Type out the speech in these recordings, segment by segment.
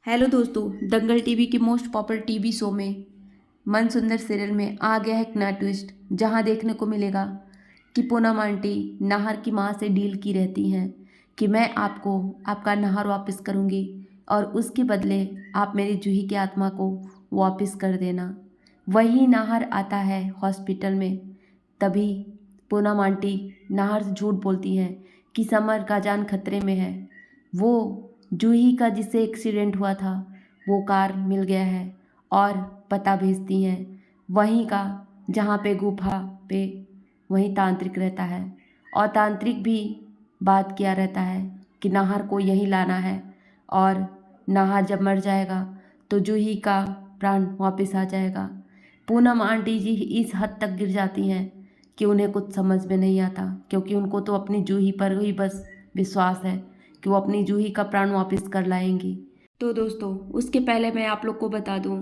Hello दोस्तों, दंगल TV की most popular TV show में मन सुंदर सीरियल में आ गया है एक नया ट्विस्ट, जहां देखने को मिलेगा कि पूनम आंटी नाहर की मां से डील की रहती हैं कि मैं आपको आपका नाहर वापस करूंगी और उसके बदले आप मेरी जूही की आत्मा को वापस कर देना। वही नाहर आता है हॉस्पिटल में। तभी पूनम आंटी नाहर से झूठ बोलती हैं कि समर का जान खतरे में है। वो जूही का जिससे एक्सीडेंट हुआ था वो कार मिल गया है और पता भेजती हैं वहीं का, जहाँ पे गुफा पे वहीं तांत्रिक रहता है और तांत्रिक भी बात किया रहता है कि नाहर को यहीं लाना है और नाहर जब मर जाएगा तो जूही का प्राण वापस आ जाएगा। पूनम आंटी जी इस हद तक गिर जाती हैं कि उन्हें कुछ समझ में नहीं आता, क्योंकि उनको तो अपनी जूही पर ही बस विश्वास है कि वो अपनी जूही का प्राण वापस कर लाएंगी। तो दोस्तों, उसके पहले मैं आप लोग को बता दूं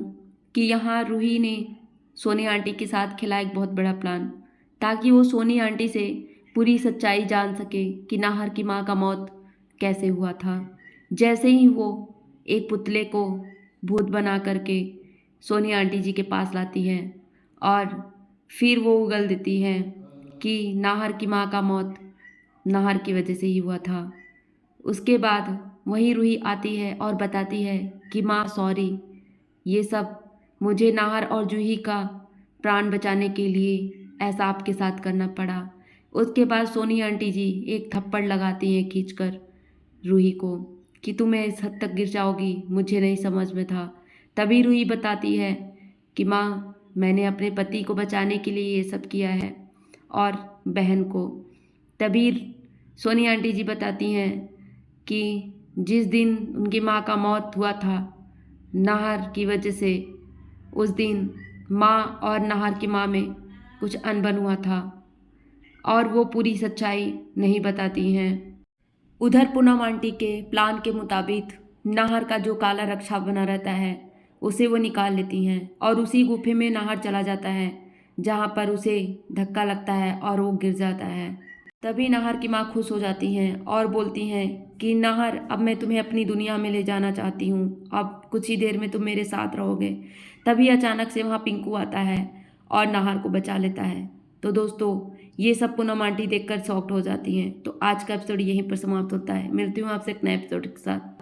कि यहाँ रूही ने सोनी आंटी के साथ खेला एक बहुत बड़ा प्लान, ताकि वो सोनी आंटी से पूरी सच्चाई जान सके कि नाहर की माँ का मौत कैसे हुआ था। जैसे ही वो एक पुतले को भूत बना करके सोनी आंटी जी के पास लाती है और फिर वो उगल देती है कि नाहर की माँ का मौत नाहर की वजह से ही हुआ था। उसके बाद वही रूही आती है और बताती है कि माँ सॉरी, ये सब मुझे नाहर और जूही का प्राण बचाने के लिए ऐसा आपके साथ करना पड़ा। उसके बाद सोनी आंटी जी एक थप्पड़ लगाती हैं खींचकर रूही को कि तुम्हें इस हद तक गिर जाओगी, मुझे नहीं समझ में था। तभी रूही बताती है कि माँ, मैंने अपने पति को बचाने के लिए ये सब किया है और बहन को। तभी सोनी आंटी जी बताती हैं कि जिस दिन उनकी माँ का मौत हुआ था नाहर की वजह से, उस दिन माँ और नाहर की माँ में कुछ अनबन हुआ था और वो पूरी सच्चाई नहीं बताती हैं। उधर पूनम आंटी के प्लान के मुताबिक नाहर का जो काला रक्षा बना रहता है उसे वो निकाल लेती हैं और उसी गुफे में नाहर चला जाता है, जहाँ पर उसे धक्का लगता है और वो गिर जाता है। तभी नाहर की माँ खुश हो जाती हैं और बोलती हैं कि नाहर, अब मैं तुम्हें अपनी दुनिया में ले जाना चाहती हूँ, अब कुछ ही देर में तुम मेरे साथ रहोगे। तभी अचानक से वहाँ पिंकू आता है और नाहर को बचा लेता है। तो दोस्तों, ये सब पूनम आंटी देखकर शॉक्ड हो जाती हैं। तो आज का एपिसोड यहीं पर समाप्त होता है। मिलती हूँ आपसे एक नए एपिसोड के साथ।